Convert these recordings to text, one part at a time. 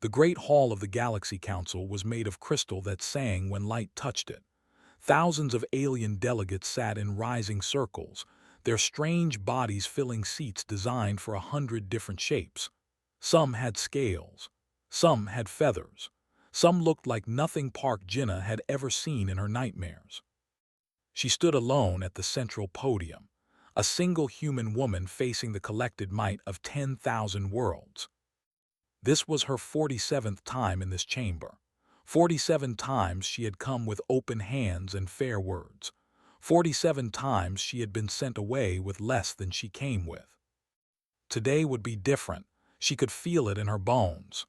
The Great Hall of the Galaxy Council was made of crystal that sang when light touched it. Thousands of alien delegates sat in rising circles, their strange bodies filling seats designed for 100 different shapes. Some had scales. Some had feathers. Some looked like nothing Park Jinnah had ever seen in her nightmares. She stood alone at the central podium, a single human woman facing the collected might of 10,000 worlds. This was her 47th time in this chamber. 47 times she had come with open hands and fair words. 47 times she had been sent away with less than she came with. Today would be different. She could feel it in her bones.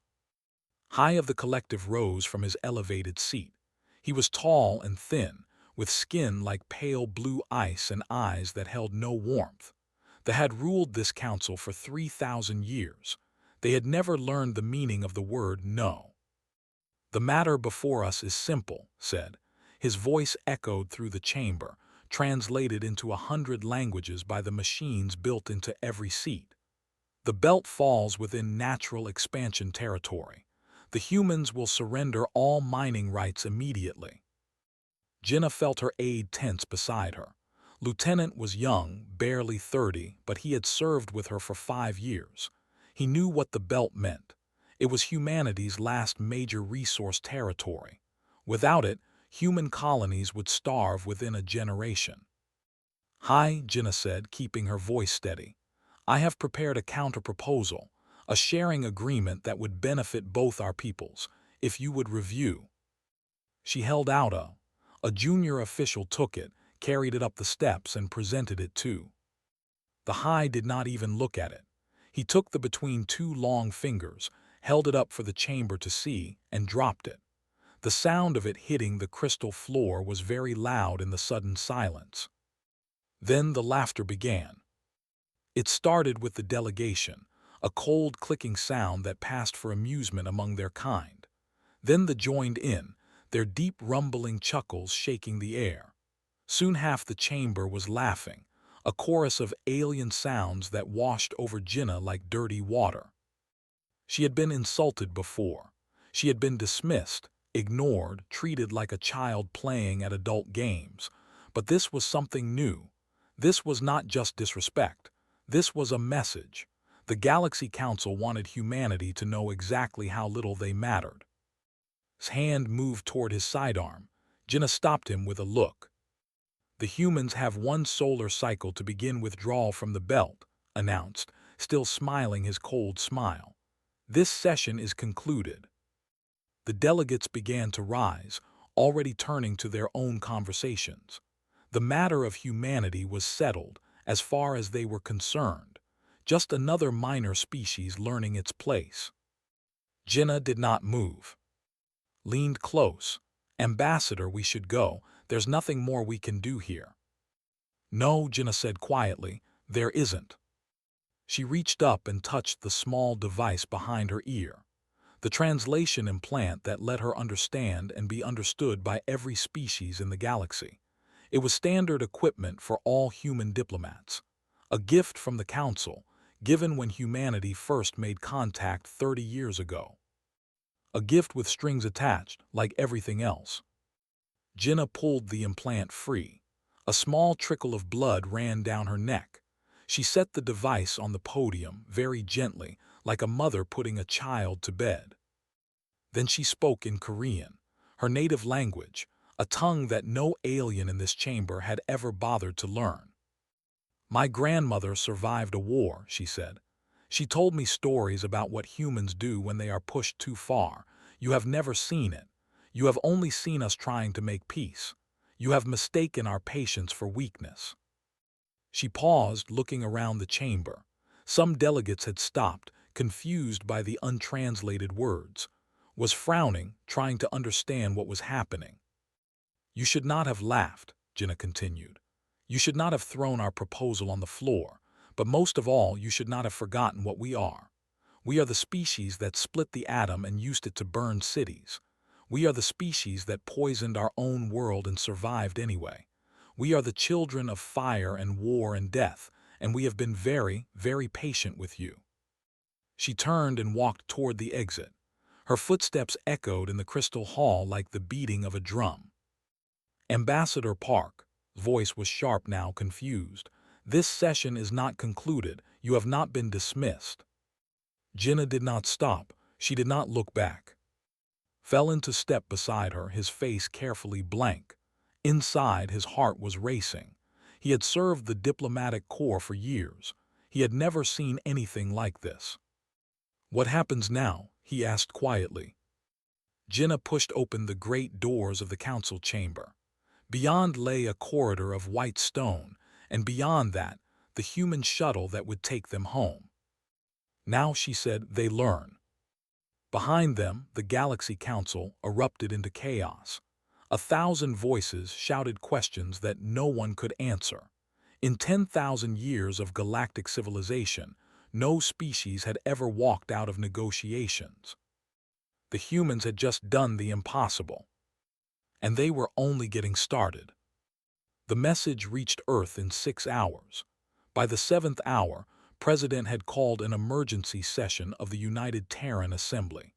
High of the Collective rose from his elevated seat. He was tall and thin, with skin like pale blue ice and eyes that held no warmth. They had ruled this council for 3,000 years. They had never learned the meaning of the word no. "The matter before us is simple," said. His voice echoed through the chamber, translated into 100 languages by the machines built into every seat. "The belt falls within natural expansion territory. The humans will surrender all mining rights immediately." Jinnah felt her aide tense beside her. Lieutenant was young, barely 30, but he had served with her for 5 years. He knew what the belt meant. It was humanity's last major resource territory. Without it, human colonies would starve within a generation. "Hi," Jinnah said, keeping her voice steady. "I have prepared a counter-proposal, a sharing agreement that would benefit both our peoples, if you would review." She held out a junior official took it, carried it up the steps, and presented it to. The High did not even look at it. He took the between two long fingers, held it up for the chamber to see, and dropped it. The sound of it hitting the crystal floor was very loud in the sudden silence. Then the laughter began. It started with the delegation, a cold clicking sound that passed for amusement among their kind. Then the joined in, their deep rumbling chuckles shaking the air. Soon half the chamber was laughing, a chorus of alien sounds that washed over Jinnah like dirty water. She had been insulted before. She had been dismissed, ignored, treated like a child playing at adult games. But this was something new. This was not just disrespect. This was a message. The Galaxy Council wanted humanity to know exactly how little they mattered. His hand moved toward his sidearm. Jinnah stopped him with a look. "The humans have one solar cycle to begin withdrawal from the belt," announced, still smiling his cold smile. "This session is concluded." The delegates began to rise, already turning to their own conversations. The matter of humanity was settled, as far as they were concerned. Just another minor species learning its place. Jinnah did not move. Leaned close. "Ambassador, we should go. There's nothing more we can do here." "No," Jinnah said quietly, "there isn't." She reached up and touched the small device behind her ear. The translation implant that let her understand and be understood by every species in the galaxy. It was standard equipment for all human diplomats. A gift from the Council, given when humanity first made contact 30 years ago. A gift with strings attached, like everything else. Jinnah pulled the implant free. A small trickle of blood ran down her neck. She set the device on the podium, very gently, like a mother putting a child to bed. Then she spoke in Korean, her native language, a tongue that no alien in this chamber had ever bothered to learn. "My grandmother survived a war," she said. "She told me stories about what humans do when they are pushed too far. You have never seen it. You have only seen us trying to make peace. You have mistaken our patience for weakness." She paused, looking around the chamber. Some delegates had stopped, confused by the untranslated words, was frowning, trying to understand what was happening. "You should not have laughed," Jinnah continued. "You should not have thrown our proposal on the floor, but most of all, you should not have forgotten what we are. We are the species that split the atom and used it to burn cities. We are the species that poisoned our own world and survived anyway. We are the children of fire and war and death, and we have been very, very patient with you." She turned and walked toward the exit. Her footsteps echoed in the crystal hall like the beating of a drum. Ambassador Park, voice was sharp now, confused. This session is not concluded. You have not been dismissed. Jinnah did not stop. She did not look back. Fell into step beside her, his face carefully blank. Inside, his heart was racing. He had served the diplomatic corps for years. He had never seen anything like this. What happens now? He asked quietly. Jinnah pushed open the great doors of the council chamber. Beyond lay a corridor of white stone, and beyond that, the human shuttle that would take them home. Now, she said, they learn. Behind them, the Galaxy Council erupted into chaos. 1,000 voices shouted questions that no one could answer. In 10,000 years of galactic civilization, no species had ever walked out of negotiations. The humans had just done the impossible. And they were only getting started. The message reached Earth in 6 hours. By the 7th hour, President had called an emergency session of the United Terran Assembly.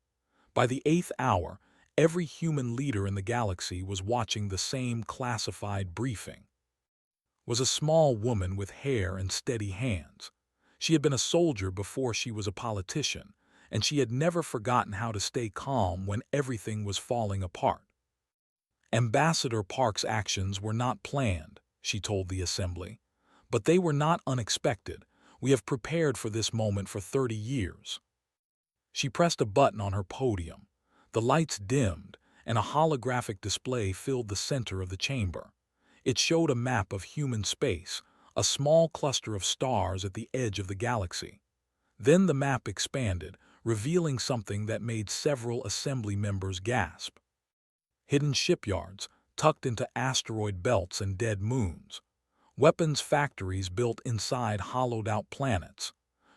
By the 8th hour, every human leader in the galaxy was watching the same classified briefing. Was a small woman with hair and steady hands. She had been a soldier before she was a politician, and she had never forgotten how to stay calm when everything was falling apart. Ambassador Park's actions were not planned, she told the assembly, but they were not unexpected. We have prepared for this moment for 30 years. She pressed a button on her podium. The lights dimmed, and a holographic display filled the center of the chamber. It showed a map of human space, a small cluster of stars at the edge of the galaxy. Then the map expanded, revealing something that made several assembly members gasp. Hidden shipyards, tucked into asteroid belts and dead moons. Weapons factories built inside hollowed-out planets.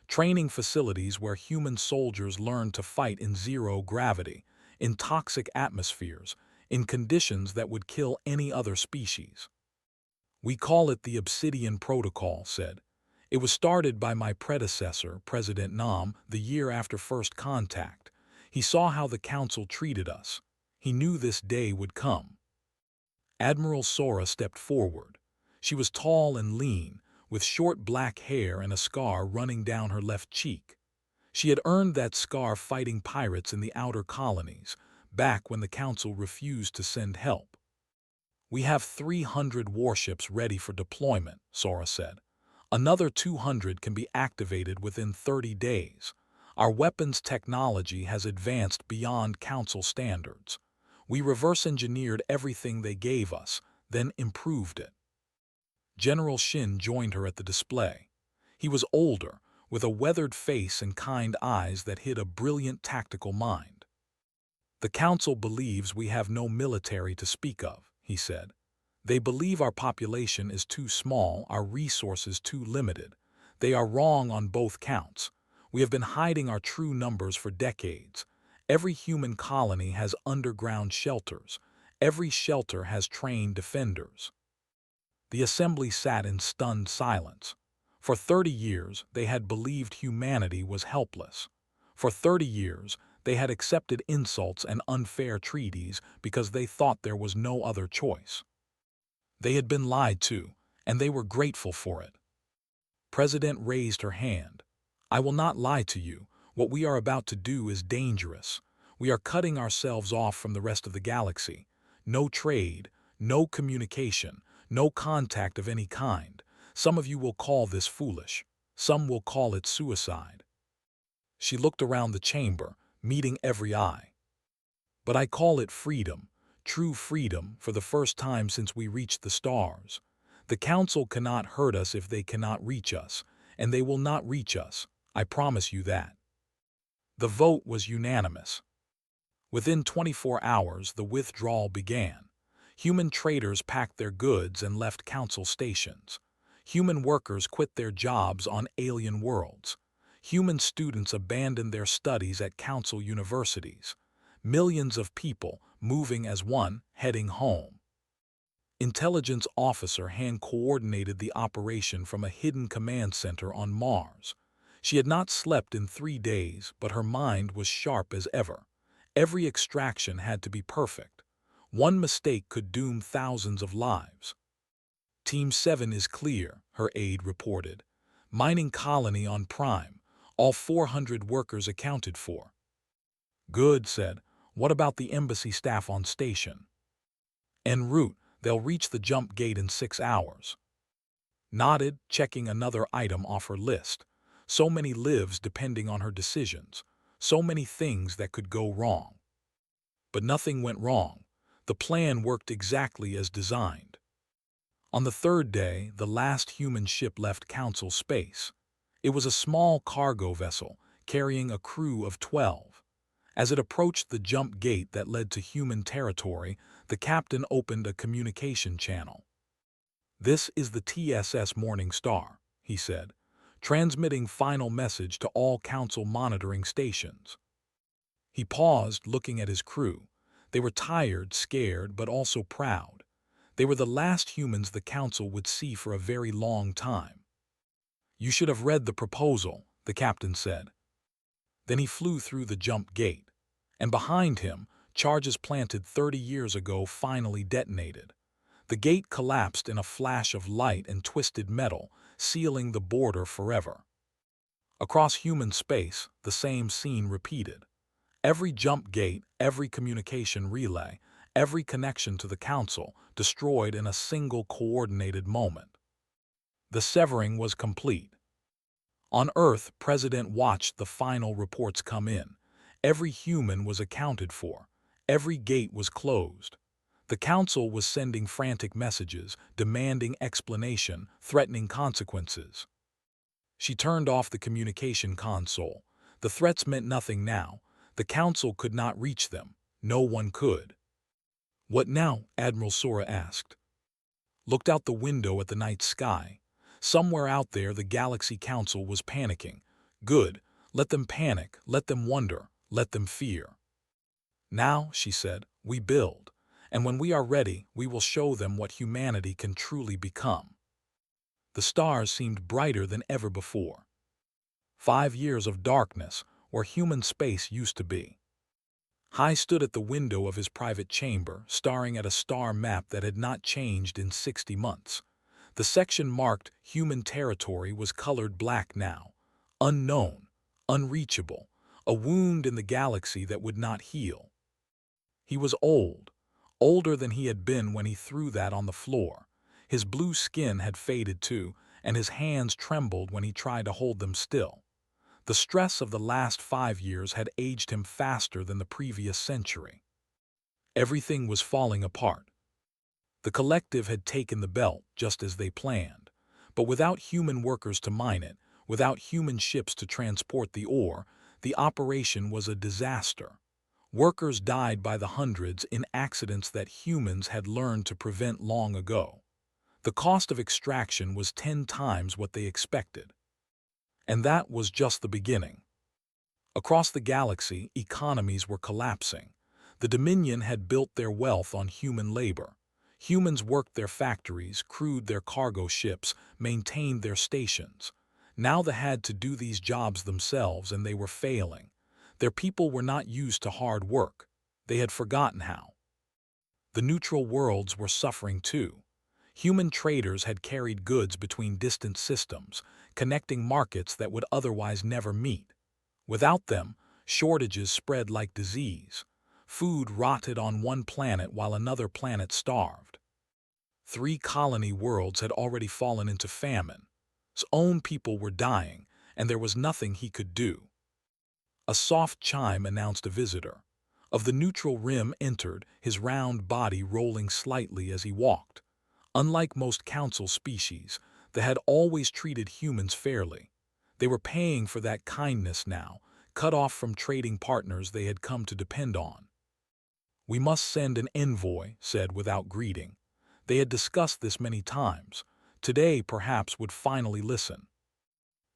Training facilities where human soldiers learned to fight in zero gravity, in toxic atmospheres, in conditions that would kill any other species. We call it the Obsidian Protocol, said. It was started by my predecessor, President Nam, the year after first contact. He saw how the council treated us. He knew this day would come. Admiral Sora stepped forward. She was tall and lean, with short black hair and a scar running down her left cheek. She had earned that scar fighting pirates in the outer colonies, back when the council refused to send help. We have 300 warships ready for deployment, Sora said. Another 200 can be activated within 30 days. Our weapons technology has advanced beyond council standards. We reverse-engineered everything they gave us, then improved it. General Shin joined her at the display. He was older, with a weathered face and kind eyes that hid a brilliant tactical mind. The council believes we have no military to speak of, he said. They believe our population is too small, our resources too limited. They are wrong on both counts. We have been hiding our true numbers for decades. Every human colony has underground shelters. Every shelter has trained defenders. The assembly sat in stunned silence. For 30 years, they had believed humanity was helpless. For 30 years, they had accepted insults and unfair treaties because they thought there was no other choice. They had been lied to, and they were grateful for it. President raised her hand. I will not lie to you. What we are about to do is dangerous. We are cutting ourselves off from the rest of the galaxy. No trade, no communication, no contact of any kind. Some of you will call this foolish. Some will call it suicide. She looked around the chamber, meeting every eye. But I call it freedom, true freedom, for the first time since we reached the stars. The council cannot hurt us if they cannot reach us, and they will not reach us, I promise you that. The vote was unanimous. Within 24 hours, the withdrawal began. Human traders packed their goods and left council stations. Human workers quit their jobs on alien worlds. Human students abandoned their studies at council universities. Millions of people, moving as one, heading home. Intelligence officer hand-coordinated the operation from a hidden command center on Mars. She had not slept in 3 days, but her mind was sharp as ever. Every extraction had to be perfect. One mistake could doom thousands of lives. Team 7 is clear, her aide reported. Mining colony on Prime. All 400 workers accounted for. Good, said. What about the embassy staff on station? En route, they'll reach the jump gate in 6 hours. Nodded, checking another item off her list. So many lives depending on her decisions. So many things that could go wrong. But nothing went wrong. The plan worked exactly as designed. On the third day, the last human ship left Council space. It was a small cargo vessel, carrying a crew of 12. As it approached the jump gate that led to human territory, the captain opened a communication channel. "This is the TSS Morning Star," he said, transmitting final message to all Council monitoring stations. He paused, looking at his crew. They were tired, scared, but also proud. They were the last humans the Council would see for a very long time. "You should have read the proposal," the captain said. Then he flew through the jump gate, and behind him, charges planted 30 years ago finally detonated. The gate collapsed in a flash of light and twisted metal, sealing the border forever. Across human space, the same scene repeated. Every jump gate, every communication relay, every connection to the Council destroyed in a single coordinated moment. The severing was complete. On Earth, President watched the final reports come in. Every human was accounted for. Every gate was closed. The Council was sending frantic messages, demanding explanation, threatening consequences. She turned off the communication console. The threats meant nothing now. The Council could not reach them. No one could. "What now?" Admiral Sora asked. Looked out the window at the night sky. Somewhere out there the Galaxy Council was panicking. Good. Let them panic, let them wonder, let them fear. "Now," she said, "we build. And when we are ready, we will show them what humanity can truly become." The stars seemed brighter than ever before. 5 years of darkness, where human space used to be. Hai stood at the window of his private chamber, staring at a star map that had not changed in 60 months. The section marked human territory was colored black now. Unknown, unreachable, a wound in the galaxy that would not heal. He was old, older than he had been when he threw that on the floor. His blue skin had faded too, and his hands trembled when he tried to hold them still. The stress of the last 5 years had aged him faster than the previous century. Everything was falling apart. The collective had taken the belt, just as they planned. But without human workers to mine it, without human ships to transport the ore, the operation was a disaster. Workers died by the hundreds in accidents that humans had learned to prevent long ago. The cost of extraction was 10 times what they expected. And that was just the beginning. Across the galaxy, economies were collapsing. The Dominion had built their wealth on human labor. Humans worked their factories, crewed their cargo ships, maintained their stations. Now they had to do these jobs themselves, and they were failing. Their people were not used to hard work. They had forgotten how. The neutral worlds were suffering too. Human traders had carried goods between distant systems, connecting markets that would otherwise never meet. Without them, shortages spread like disease. Food rotted on one planet while another planet starved. 3 colony worlds had already fallen into famine. His own people were dying, and there was nothing he could do. A soft chime announced a visitor. Of the neutral rim entered, his round body rolling slightly as he walked. Unlike most council species, they had always treated humans fairly. They were paying for that kindness now, cut off from trading partners they had come to depend on. "We must send an envoy," said without greeting. They had discussed this many times. Today perhaps would finally listen.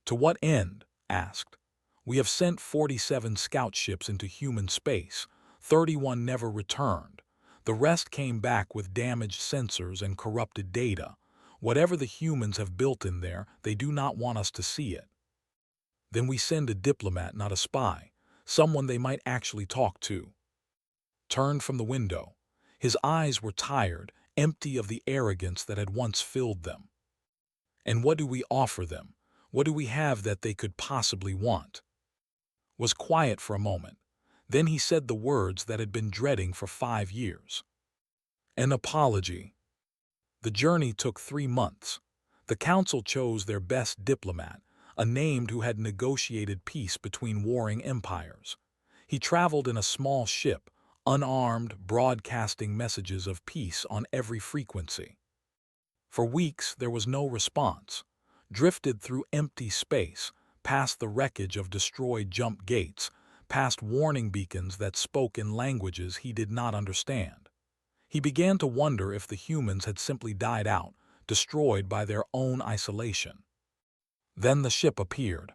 "To what end?" asked. "We have sent 47 scout ships into human space. 31 never returned. The rest came back with damaged sensors and corrupted data. Whatever the humans have built in there, they do not want us to see it." "Then we send a diplomat, not a spy. Someone they might actually talk to." turned from the window. His eyes were tired, empty of the arrogance that had once filled them. "And what do we offer them? What do we have that they could possibly want?" Was quiet for a moment. Then he said the words that had been dreading for 5 years. "An apology." The journey took 3 months. The council chose their best diplomat, a named who had negotiated peace between warring empires. He traveled in a small ship, unarmed, broadcasting messages of peace on every frequency. For weeks there was no response. Drifted through empty space, past the wreckage of destroyed jump gates, past warning beacons that spoke in languages he did not understand. He began to wonder if the humans had simply died out, destroyed by their own isolation. Then the ship appeared.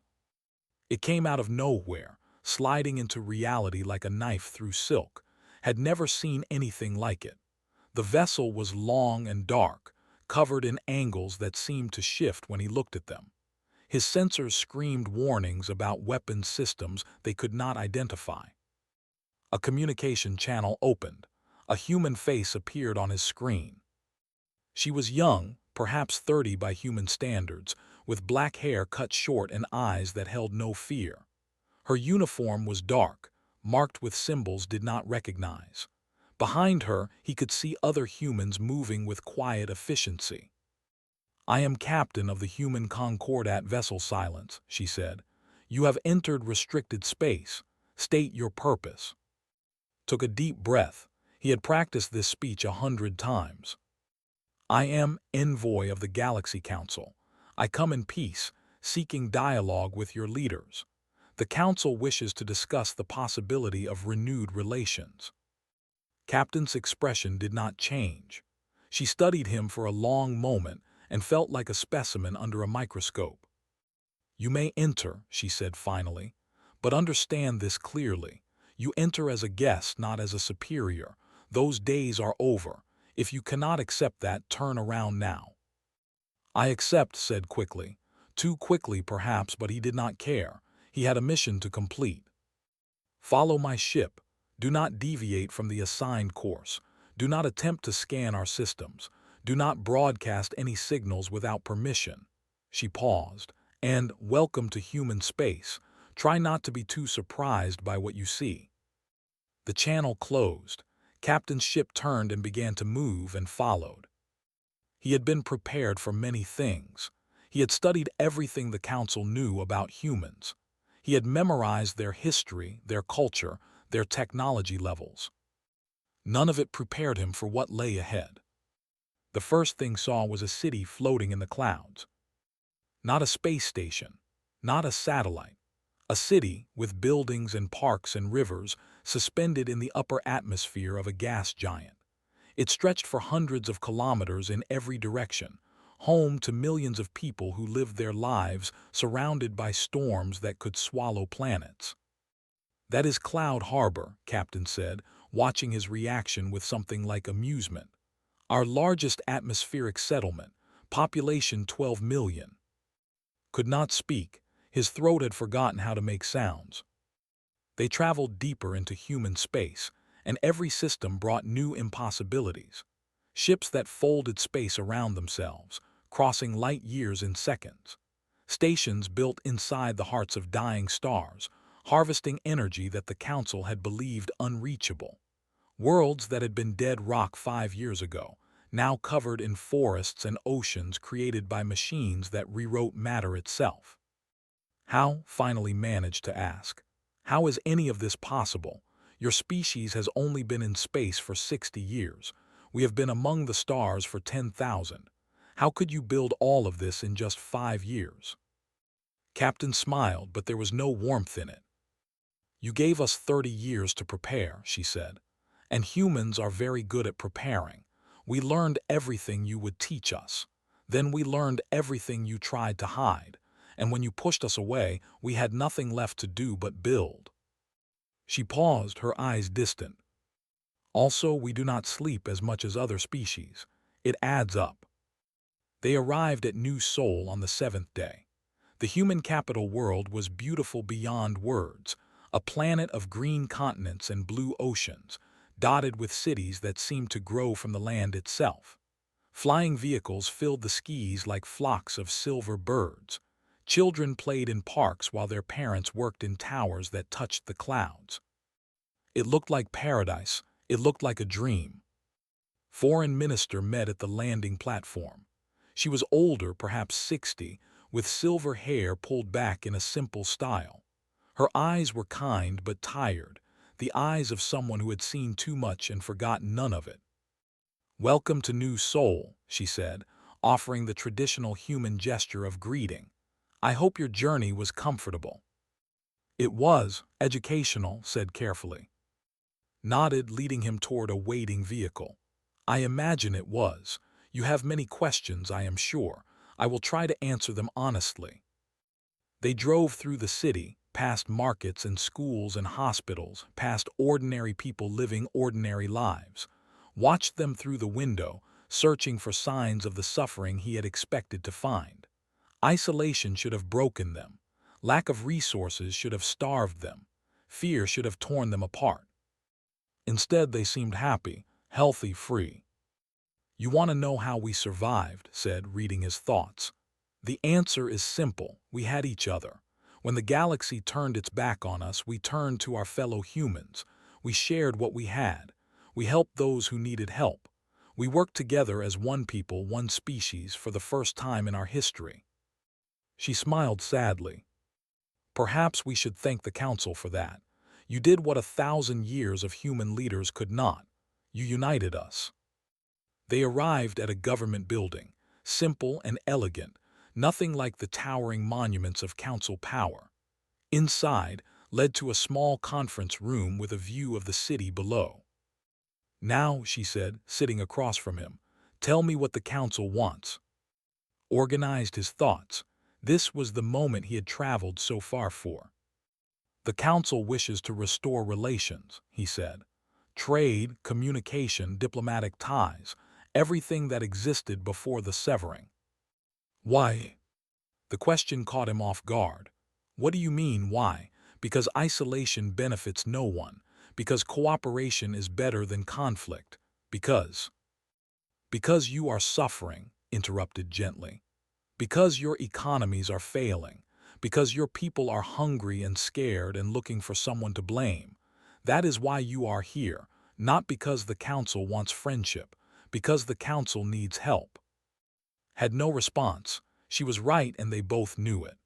It came out of nowhere, sliding into reality like a knife through silk. Had never seen anything like it. The vessel was long and dark, covered in angles that seemed to shift when he looked at them. His sensors screamed warnings about weapons systems they could not identify. A communication channel opened. A human face appeared on his screen. She was young, perhaps 30 by human standards, with black hair cut short and eyes that held no fear. Her uniform was dark, marked with symbols did not recognize. Behind her, he could see other humans moving with quiet efficiency. "I am captain of the human Concordat vessel Silence," she said. "You have entered restricted space. State your purpose." Took a deep breath. He had practiced this speech 100 times. "I am envoy of the Galaxy Council. I come in peace, seeking dialogue with your leaders. The Council wishes to discuss the possibility of renewed relations." Captain's expression did not change. She studied him for a long moment and felt like a specimen under a microscope. "You may enter," she said finally, "but understand this clearly. You enter as a guest, not as a superior. Those days are over. If you cannot accept that, turn around now." "I accept," said quickly. Too quickly perhaps, but he did not care. He had a mission to complete. "Follow my ship. Do not deviate from the assigned course. Do not attempt to scan our systems. Do not broadcast any signals without permission." She paused. "And welcome to human space. Try not to be too surprised by what you see." The channel closed. Captain's ship turned and began to move and followed. He had been prepared for many things. He had studied everything the Council knew about humans. He had memorized their history, their culture, their technology levels. None of it prepared him for what lay ahead. The first thing saw was a city floating in the clouds. Not a space station, not a satellite. A city with buildings and parks and rivers suspended in the upper atmosphere of a gas giant. It stretched for hundreds of kilometers in every direction, home to millions of people who lived their lives surrounded by storms that could swallow planets. "That is Cloud Harbor," Captain said, watching his reaction with something like amusement. "Our largest atmospheric settlement, population 12 million. Could not speak. His throat had forgotten how to make sounds. They traveled deeper into human space, and every system brought new impossibilities. Ships that folded space around themselves, crossing light years in seconds. Stations built inside the hearts of dying stars, harvesting energy that the Council had believed unreachable. Worlds that had been dead rock 5 years ago, now covered in forests and oceans created by machines that rewrote matter itself. How, finally managed to ask, how is any of this possible? Your species has only been in space for 60 years. We have been among the stars for 10,000. How could you build all of this in just 5 years? Captain smiled, but there was no warmth in it. You gave us 30 years to prepare, she said. And humans are very good at preparing. We learned everything you would teach us. Then we learned everything you tried to hide. And when you pushed us away, we had nothing left to do but build. She paused, her eyes distant. Also, we do not sleep as much as other species. It adds up. They arrived at New Sol on the 7th day. The human capital world was beautiful beyond words, a planet of green continents and blue oceans, dotted with cities that seemed to grow from the land itself. Flying vehicles filled the skies like flocks of silver birds. Children played in parks while their parents worked in towers that touched the clouds. It looked like paradise. It looked like a dream. Foreign minister met at the landing platform. She was older, perhaps 60, with silver hair pulled back in a simple style. Her eyes were kind but tired, the eyes of someone who had seen too much and forgotten none of it. "Welcome to New Seoul," she said, offering the traditional human gesture of greeting. "I hope your journey was comfortable." "It was, educational," said carefully. Nodded, leading him toward a waiting vehicle. "I imagine it was. You have many questions, I am sure. I will try to answer them honestly." They drove through the city, past markets and schools and hospitals, past ordinary people living ordinary lives. Watched them through the window, searching for signs of the suffering he had expected to find. Isolation should have broken them. Lack of resources should have starved them. Fear should have torn them apart. Instead, they seemed happy, healthy, free. "You want to know how we survived," said, reading his thoughts. "The answer is simple. We had each other. When the galaxy turned its back on us, we turned to our fellow humans. We shared what we had. We helped those who needed help. We worked together as one people, one species, for the first time in our history." She smiled sadly. "Perhaps we should thank the Council for that. You did what 1,000 years of human leaders could not. You united us." They arrived at a government building, simple and elegant, nothing like the towering monuments of council power. Inside led to a small conference room with a view of the city below. "Now," she said, sitting across from him, "tell me what the council wants." Organized his thoughts. This was the moment he had traveled so far for. "The council wishes to restore relations," he said. "Trade, communication, diplomatic ties, everything that existed before the severing." "Why?" The question caught him off guard. "What do you mean, why?" "Because isolation benefits no one. Because cooperation is better than conflict. Because—" "Because you are suffering," interrupted gently. "Because your economies are failing. Because your people are hungry and scared and looking for someone to blame. That is why you are here, not because the council wants friendship, because the council needs help." Had no response. She was right and they both knew it.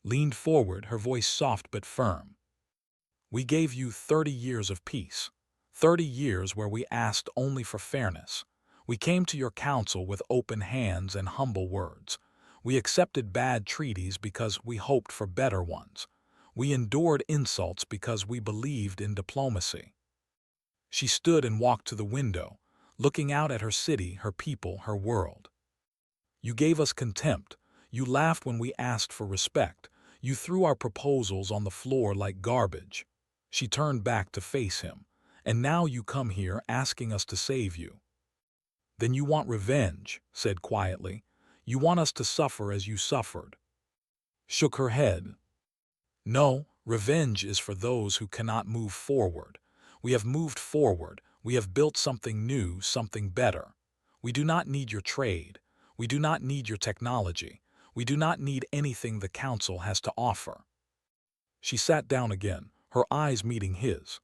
Leaned forward, her voice soft but firm. "We gave you 30 years of peace. 30 years where we asked only for fairness. We came to your council with open hands and humble words. We accepted bad treaties because we hoped for better ones. We endured insults because we believed in diplomacy." She stood and walked to the window, looking out at her city, her people, her world. "You gave us contempt. You laughed when we asked for respect. You threw our proposals on the floor like garbage." She turned back to face him. "And now you come here asking us to save you." "Then you want revenge," said quietly. "You want us to suffer as you suffered." Shook her head. "No, revenge is for those who cannot move forward. We have moved forward. We have built something new, something better. We do not need your trade. We do not need your technology. We do not need anything the council has to offer." She sat down again, her eyes meeting his.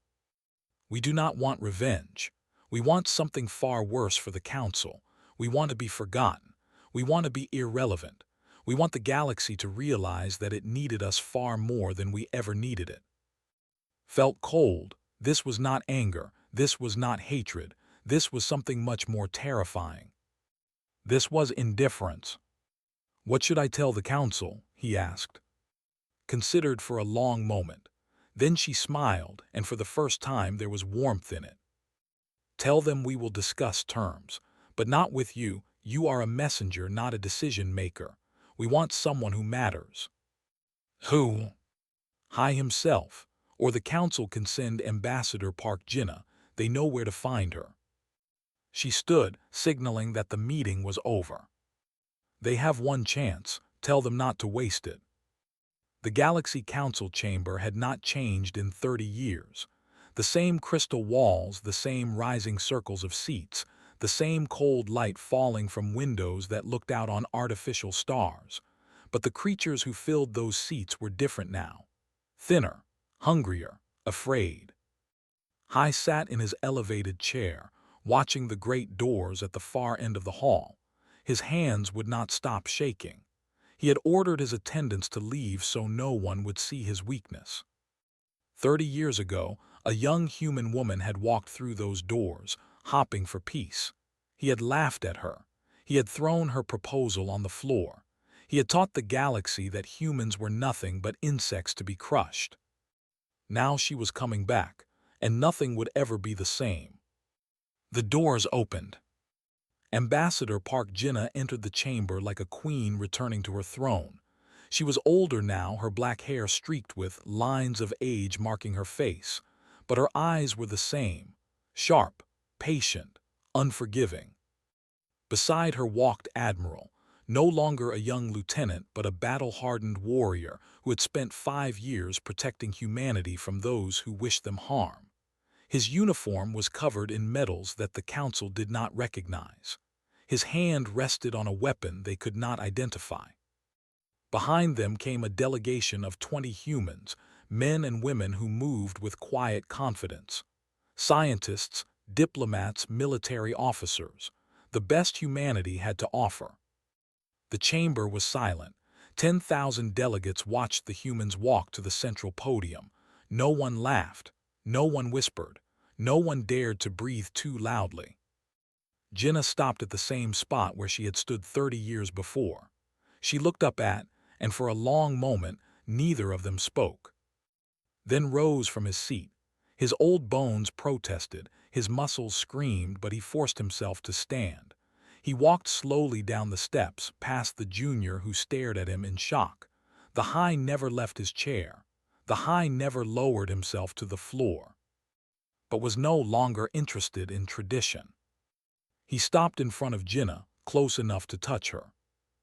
"We do not want revenge. We want something far worse for the council. We want to be forgotten. We want to be irrelevant. We want the galaxy to realize that it needed us far more than we ever needed it." Felt cold. This was not anger. This was not hatred. This was something much more terrifying. This was indifference. "What should I tell the council?" he asked. Considered for a long moment. Then she smiled, and for the first time there was warmth in it. "Tell them we will discuss terms. But not with you. You are a messenger, not a decision maker. We want someone who matters." "Who?" "High himself. Or the council can send Ambassador Park Jinnah. They know where to find her." She stood, signaling that the meeting was over. "They have one chance. Tell them not to waste it." The Galaxy Council chamber had not changed in 30 years. The same crystal walls, the same rising circles of seats, the same cold light falling from windows that looked out on artificial stars. But the creatures who filled those seats were different now. Thinner, hungrier, afraid. Hai sat in his elevated chair, watching the great doors at the far end of the hall. His hands would not stop shaking. He had ordered his attendants to leave so no one would see his weakness. 30 years ago, a young human woman had walked through those doors, hopping for peace. He had laughed at her. He had thrown her proposal on the floor. He had taught the galaxy that humans were nothing but insects to be crushed. Now she was coming back, and nothing would ever be the same. The doors opened. Ambassador Park Jinnah entered the chamber like a queen returning to her throne. She was older now, her black hair streaked with lines of age marking her face, but her eyes were the same, sharp, patient, unforgiving. Beside her walked Admiral, no longer a young lieutenant but a battle-hardened warrior who had spent 5 years protecting humanity from those who wished them harm. His uniform was covered in medals that the Council did not recognize. His hand rested on a weapon they could not identify. Behind them came a delegation of 20 humans, men and women who moved with quiet confidence. Scientists, diplomats, military officers, the best humanity had to offer. The chamber was silent. 10,000 delegates watched the humans walk to the central podium. No one laughed, no one whispered, no one dared to breathe too loudly. Jinnah stopped at the same spot where she had stood 30 years before. She looked up at, and for a long moment, neither of them spoke. Then rose from his seat. His old bones protested, his muscles screamed, but he forced himself to stand. He walked slowly down the steps, past the junior who stared at him in shock. The High never left his chair. The High never lowered himself to the floor, but was no longer interested in tradition. He stopped in front of Jinnah, close enough to touch her.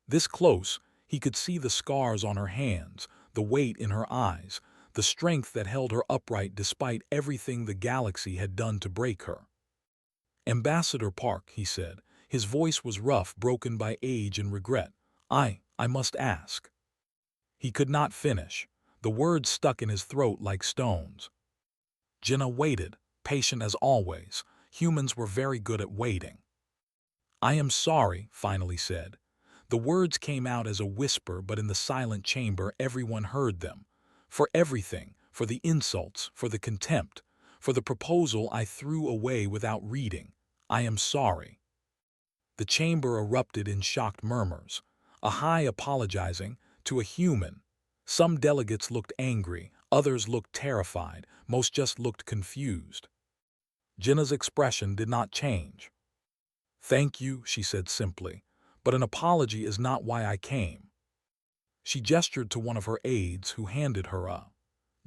This close, he could see the scars on her hands, the weight in her eyes, the strength that held her upright despite everything the galaxy had done to break her. "Ambassador Park," he said. His voice was rough, broken by age and regret. I must ask." He could not finish. The words stuck in his throat like stones. Jinnah waited, patient as always. Humans were very good at waiting. "I am sorry," finally said. The words came out as a whisper, but in the silent chamber everyone heard them. "For everything, for the insults, for the contempt, for the proposal I threw away without reading, I am sorry." The chamber erupted in shocked murmurs. A High apologizing to a human. Some delegates looked angry, others looked terrified, most just looked confused. Jinnah's expression did not change. "Thank you," she said simply, "but an apology is not why I came." She gestured to one of her aides, who handed her a.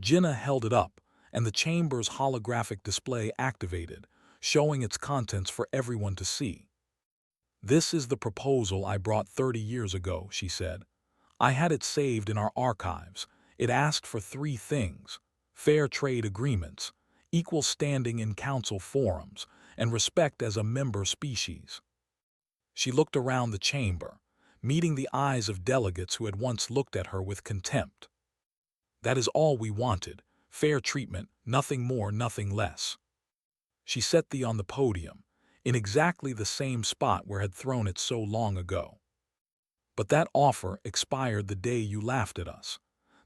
Jinnah held it up, and the chamber's holographic display activated, showing its contents for everyone to see. "This is the proposal I brought 30 years ago," she said. "I had it saved in our archives. It asked for 3 things: fair trade agreements, equal standing in council forums, and respect as a member species." She looked around the chamber, meeting the eyes of delegates who had once looked at her with contempt. "That is all we wanted, fair treatment, nothing more, nothing less." She set thee on the podium, in exactly the same spot where had thrown it so long ago. "But that offer expired the day you laughed at us,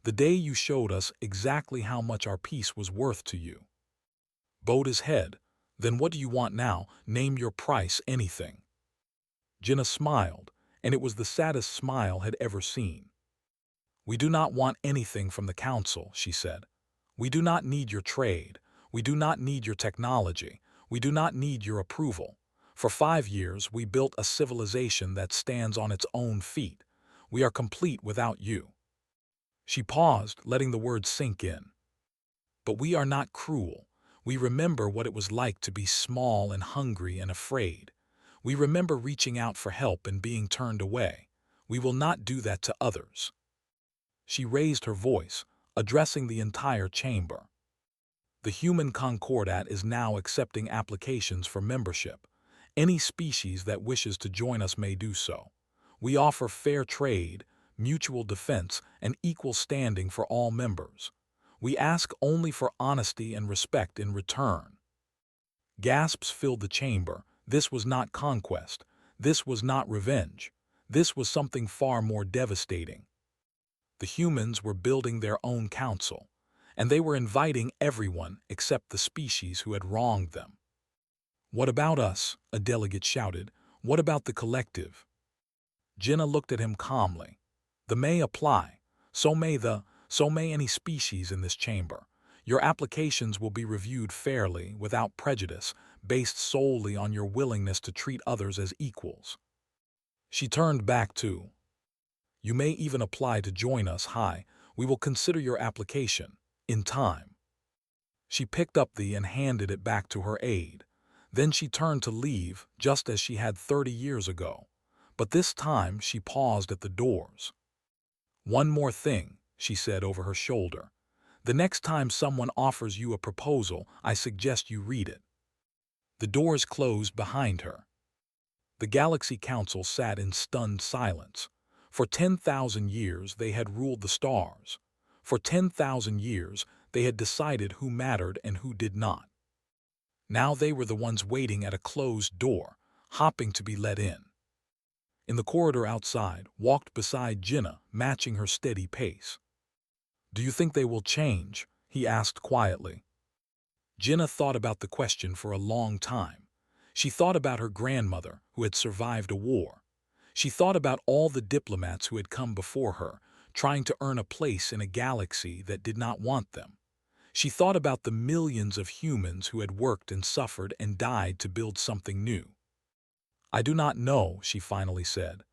the day you showed us exactly how much our peace was worth to you." Bowed his head. "Then what do you want now? Name your price, anything." Jinnah smiled, and it was the saddest smile had ever seen. "We do not want anything from the Council," she said. "We do not need your trade. We do not need your technology. We do not need your approval. For 5 years we built a civilization that stands on its own feet. We are complete without you." She paused, letting the words sink in. "But we are not cruel. We remember what it was like to be small and hungry and afraid. We remember reaching out for help and being turned away. We will not do that to others." She raised her voice, addressing the entire chamber. The human concordat is now accepting applications for membership. Any species that wishes to join us may do so. We offer fair trade, mutual defense, and equal standing for all members. We ask only for honesty and respect in return. Gasps filled the chamber. This was not conquest. This was not revenge. This was something far more devastating. The humans were building their own council, and they were inviting everyone except the species who had wronged them. "What about us?" a delegate shouted. "What about the collective?" Jinnah looked at him calmly. "The may apply. So may any species in this chamber. Your applications will be reviewed fairly, without prejudice, based solely on your willingness to treat others as equals." She turned back to, "You may even apply to join us. Hi, we will consider your application. In time." She picked up and handed it back to her aide. Then she turned to leave, just as she had 30 years ago. But this time she paused at the doors. "One more thing," she said over her shoulder. "The next time someone offers you a proposal, I suggest you read it." The doors closed behind her. The Galaxy Council sat in stunned silence. For 10,000 years they had ruled the stars. For 10,000 years they had decided who mattered and who did not. Now they were the ones waiting at a closed door, hoping to be let in. In the corridor outside, walked beside Jinnah, matching her steady pace. "Do you think they will change?" he asked quietly. Jinnah thought about the question for a long time. She thought about her grandmother, who had survived a war. She thought about all the diplomats who had come before her, trying to earn a place in a galaxy that did not want them. She thought about the millions of humans who had worked and suffered and died to build something new. "I do not know," she finally said.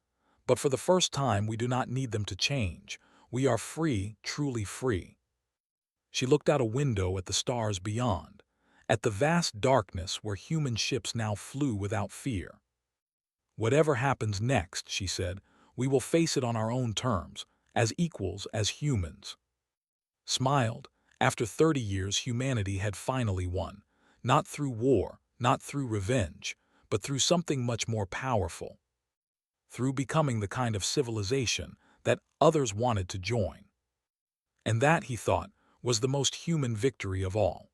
"But for the first time we do not need them to change. We are free, truly free." She looked out a window at the stars beyond, at the vast darkness where human ships now flew without fear. "Whatever happens next," she said, "we will face it on our own terms, as equals, as humans." Smiled. After 30 years humanity had finally won, not through war, not through revenge, but through something much more powerful. Through becoming the kind of civilization that others wanted to join. And that, he thought, was the most human victory of all.